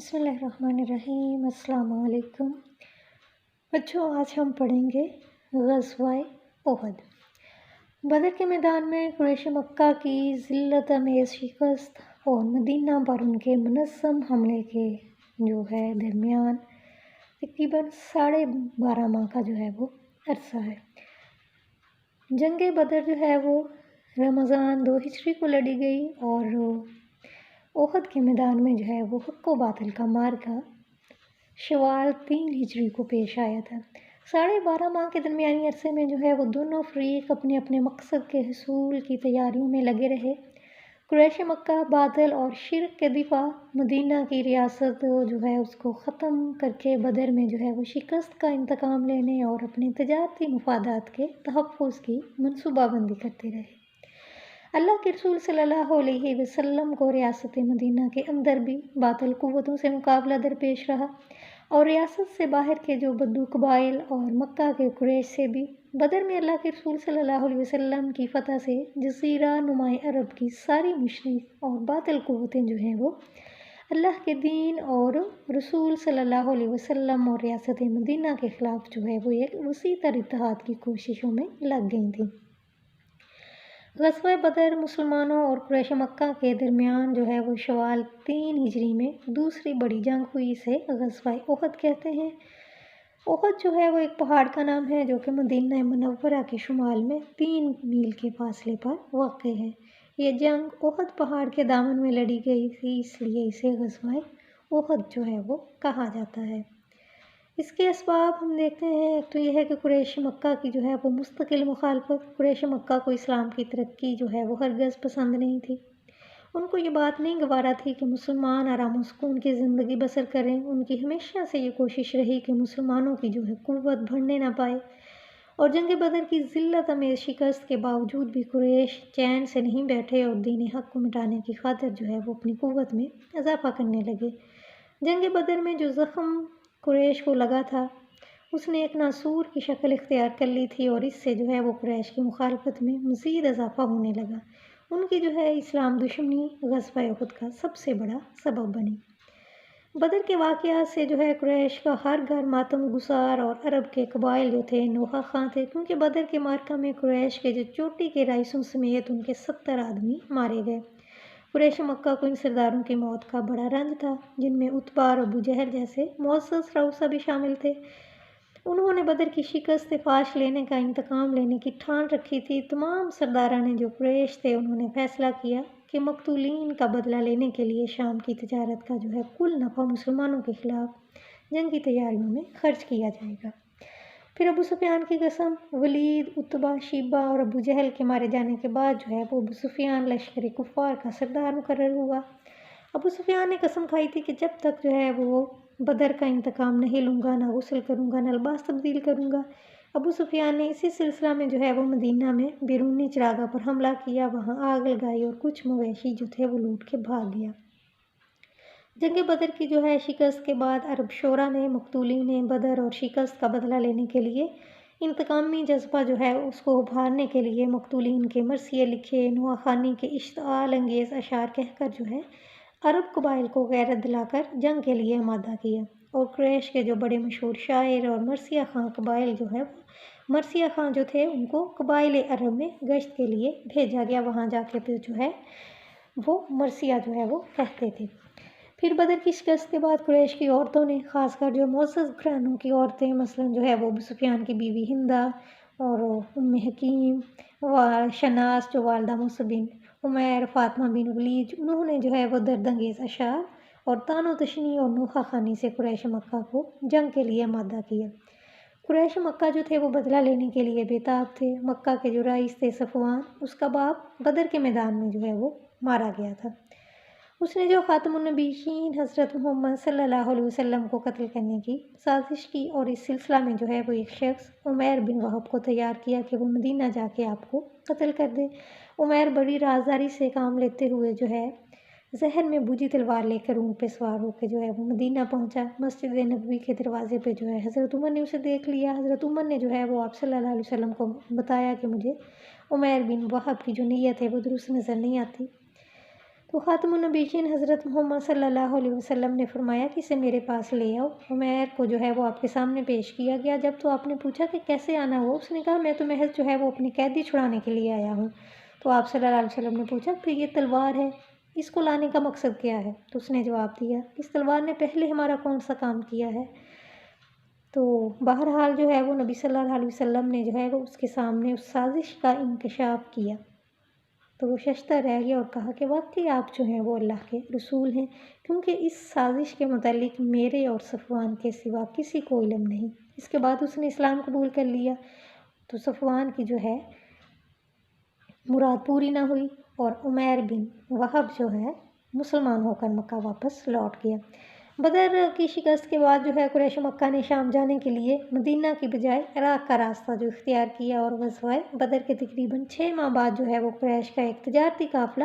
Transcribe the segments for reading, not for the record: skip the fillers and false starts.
بسم اللہ الرحمن الرحیم۔ السلام علیکم بچوں، آج ہم پڑھیں گے غزوہ احد۔ بدر کے میدان میں قریش مکہ کی ذلت امیز شکست اور مدینہ پر ان کے منظم حملے کے درمیان تقریباً 12.5 ماہ کا وہ عرصہ ہے۔ جنگ بدر وہ رمضان 2 ہجری کو لڑی گئی اور احد کے میدان میں وہ حق و باطل کا معرکہ شوال 3 ہجری کو پیش آیا تھا۔ 12.5 ماہ کے درمیانی عرصے میں وہ دونوں فریق اپنے اپنے مقصد کے حصول کی تیاریوں میں لگے رہے۔ قریش مکہ باطل اور شرک کے دفاع، مدینہ کی ریاست اس کو ختم کر کے بدر میں وہ شکست کا انتقام لینے اور اپنے تجارتی مفادات کے تحفظ کی منصوبہ بندی کرتے رہے۔ اللہ کے رسول صلی اللہ علیہ وسلم کو ریاست مدینہ کے اندر بھی باطل قوتوں سے مقابلہ درپیش رہا اور ریاست سے باہر کے بدو قبائل اور مکہ کے قریش سے بھی۔ بدر میں اللہ کے رسول صلی اللہ علیہ وسلم کی فتح سے جزیرہ نماء عرب کی ساری مشرک اور باطل قوتیں وہ اللہ کے دین اور رسول صلی اللہ علیہ وسلم اور ریاست مدینہ کے خلاف وہ ایک وسیع تر اتحاد کی کوششوں میں لگ گئی تھیں۔ غزوہ بدر مسلمانوں اور قریش مکہ کے درمیان وہ شوال 3 ہجری میں دوسری بڑی جنگ ہوئی، اسے غزوہ احد کہتے ہیں۔ احد وہ ایک پہاڑ کا نام ہے جو کہ مدینہ منورہ کے شمال میں 3 میل کے فاصلے پر واقع ہے۔ یہ جنگ احد پہاڑ کے دامن میں لڑی گئی تھی، اس لیے اسے غزوہ احد وہ کہا جاتا ہے۔ اس کے اسباب ہم دیکھتے ہیں۔ ایک تو یہ ہے کہ قریش مکہ کی وہ مستقل مخالفت۔ قریش مکہ کو اسلام کی ترقی وہ ہرگز پسند نہیں تھی۔ ان کو یہ بات نہیں گوارا تھی کہ مسلمان آرام و سکون کی زندگی بسر کریں۔ ان کی ہمیشہ سے یہ کوشش رہی کہ مسلمانوں کی قوت بڑھنے نہ پائے، اور جنگ بدر کی ذلت امیز شکست کے باوجود بھی قریش چین سے نہیں بیٹھے اور دین حق کو مٹانے کی خاطر وہ اپنی قوت میں اضافہ کرنے لگے۔ جنگ بدر میں جو زخم قریش کو لگا تھا، اس نے ایک ناسور کی شکل اختیار کر لی تھی اور اس سے وہ قریش کی مخالفت میں مزید اضافہ ہونے لگا۔ ان کی اسلام دشمنی غزوہ احد کا سب سے بڑا سبب بنی۔ بدر کے واقعات سے قریش کا ہر گھر ماتم گسار اور عرب کے قبائل تھے نوحہ خواں تھے، کیونکہ بدر کے معرکہ میں قریش کے چوٹی کے رئیسوں سمیت ان کے 70 آدمی مارے گئے۔ قریش مکہ کو ان سرداروں کی موت کا بڑا رنج تھا، جن میں عتبہ اور ابو جہل جیسے معزز رؤسا بھی شامل تھے۔ انہوں نے بدر کی شکست فاش لینے کا انتقام لینے کی ٹھان رکھی تھی۔ تمام سرداران قریش تھے، انہوں نے فیصلہ کیا کہ مقتولین کا بدلہ لینے کے لیے شام کی تجارت کا کل نفع مسلمانوں کے خلاف جنگی تیاریوں میں خرچ کیا جائے گا۔ پھر ابو سفیان کی قسم، ولید، عتبہ، شیبہ اور ابو جہل کے مارے جانے کے بعد ابو سفیان لشکر کفار کا سردار مقرر ہوا۔ ابو سفیان نے قسم کھائی تھی کہ جب تک وہ بدر کا انتقام نہیں لوں گا، نہ غسل کروں گا، نہ لباس تبدیل کروں گا۔ ابو سفیان نے اسی سلسلہ میں وہ مدینہ میں بیرونی چراگاہ پر حملہ کیا، وہاں آگ لگائی اور کچھ مویشی وہ لوٹ کے بھاگ گیا۔ جنگ بدر کی شکست کے بعد عرب شورا نے مقتولین بدر اور شکست کا بدلہ لینے کے لیے انتقامی جذبہ اس کو ابھارنے کے لیے مقتولین کے مرثیے لکھے، نوحہ خوانی کے اشتعال انگیز اشعار کہہ کر عرب قبائل کو غیرت دلا کر جنگ کے لیے آمادہ کیا، اور قریش کے بڑے مشہور شاعر اور مرثیہ خواں قبائل مرثیہ خواں تھے، ان کو قبائل عرب میں گشت کے لیے بھیجا گیا۔ وہاں جا کے پھر وہ مرثیہ وہ کہتے تھے۔ پھر بدر کی شکست کے بعد قریش کی عورتوں نے، خاص کر معزز گھرانوں کی عورتیں، مثلاً وہ ابو سفیان کی بیوی ہندہ اور ام حکیم، شناس والدہ مصعب بن عمیر، فاطمہ بن ولید، انہوں نے وہ دردانگیز اشعار اور طعن و تشنیع اور نوحہ خوانی سے قریش مکہ کو جنگ کے لیے آمادہ کیا۔ قریش مکہ تھے وہ بدلہ لینے کے لیے بےتاب تھے۔ مکہ کے رئیس تھے صفوان، اس کا باپ بدر کے میدان میں وہ مارا گیا تھا۔ اس نے خاتم النبیین حضرت محمد صلی اللہ علیہ وسلم کو قتل کرنے کی سازش کی، اور اس سلسلہ میں وہ ایک شخص عمیر بن وہب کو تیار کیا کہ وہ مدینہ جا کے آپ کو قتل کر دے۔ عمیر بڑی رازداری سے کام لیتے ہوئے ذہن میں بوجھی تلوار لے کر اونٹ پہ سوار ہو کے وہ مدینہ پہنچا۔ مسجد نبوی کے دروازے پہ حضرت عمر نے اسے دیکھ لیا۔ حضرت عمر نے وہ آپ صلی اللہ علیہ وسلم کو بتایا کہ مجھے عمیر بن وہب کی نیت ہے وہ درست نظر نہیں آتی۔ تو خاتم النبیین حضرت محمد صلی اللہ علیہ وسلم نے فرمایا کہ اسے میرے پاس لے آؤ۔ عمیر کو جو ہے وہ آپ کے سامنے پیش کیا گیا۔ جب تو آپ نے پوچھا کہ کیسے آنا ہوا، اس نے کہا میں تو محض جو ہے وہ اپنی قیدی چھڑانے کے لیے آیا ہوں۔ تو آپ صلی اللہ علیہ وسلم نے پوچھا پھر یہ تلوار ہے، اس کو لانے کا مقصد کیا ہے؟ تو اس نے جواب دیا اس تلوار نے پہلے ہمارا کون سا کام کیا ہے؟ تو بہرحال جو ہے وہ نبی صلی اللہ علیہ وسلم نے جو ہے وہ اس کے سامنے اس سازش کا انکشاف کیا، تو وہ ششدر رہ گیا اور کہا کہ واقعی آپ جو ہیں وہ اللہ کے رسول ہیں، کیونکہ اس سازش کے متعلق میرے اور صفوان کے سوا کسی کو علم نہیں۔ اس کے بعد اس نے اسلام قبول کر لیا، تو صفوان کی جو ہے مراد پوری نہ ہوئی اور عمیر بن وہب جو ہے مسلمان ہو کر مکہ واپس لوٹ گیا۔ بدر کی شکست کے بعد جو ہے قریش مکہ نے شام جانے کے لیے مدینہ کی بجائے عراق کا راستہ جو اختیار کیا، اور غزوہ بدر کے تقریباً 6 ماہ بعد جو ہے وہ قریش کا ایک تجارتی قافلہ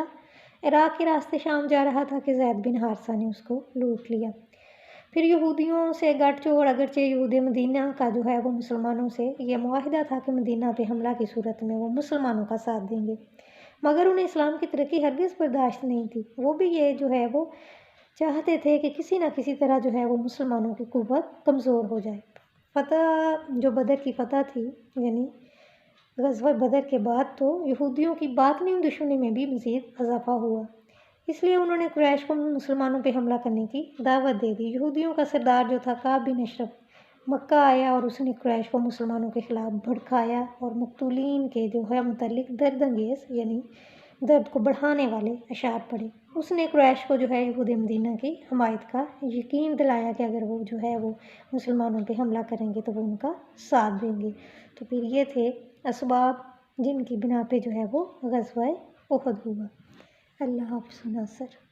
عراق کے راستے شام جا رہا تھا کہ زید بن حارثہ نے اس کو لوٹ لیا۔ پھر یہودیوں سے گٹھ جوڑ، اگرچہ یہود مدینہ کا جو ہے وہ مسلمانوں سے یہ معاہدہ تھا کہ مدینہ پہ حملہ کی صورت میں وہ مسلمانوں کا ساتھ دیں گے، مگر انہیں اسلام کی ترقی ہرگز برداشت نہیں تھی۔ وہ بھی یہ جو ہے وہ چاہتے تھے کہ کسی نہ کسی طرح جو ہے وہ مسلمانوں کی قوت کمزور ہو جائے۔ فتح جو بدر کی فتح تھی، یعنی غزوہ بدر کے بعد تو یہودیوں کی باطنی دشمنی میں بھی مزید اضافہ ہوا، اس لیے انہوں نے قریش کو مسلمانوں پہ حملہ کرنے کی دعوت دے دی۔ یہودیوں کا سردار جو تھا کعب بن اشرف مکہ آیا اور اس نے قریش کو مسلمانوں کے خلاف بھڑکایا اور مقتولین کے جو ہے متعلق درد انگیز یعنی درد کو بڑھانے والے اشعار پڑھے۔ اس نے قریش کو جو ہے یہود مدینہ کی حمایت کا یقین دلایا کہ اگر وہ جو ہے وہ مسلمانوں پہ حملہ کریں گے تو وہ ان کا ساتھ دیں گے۔ تو پھر یہ تھے اسباب جن کی بنا پہ جو ہے وہ غزوہ احد ہوا۔ اللہ حافظ ناصر۔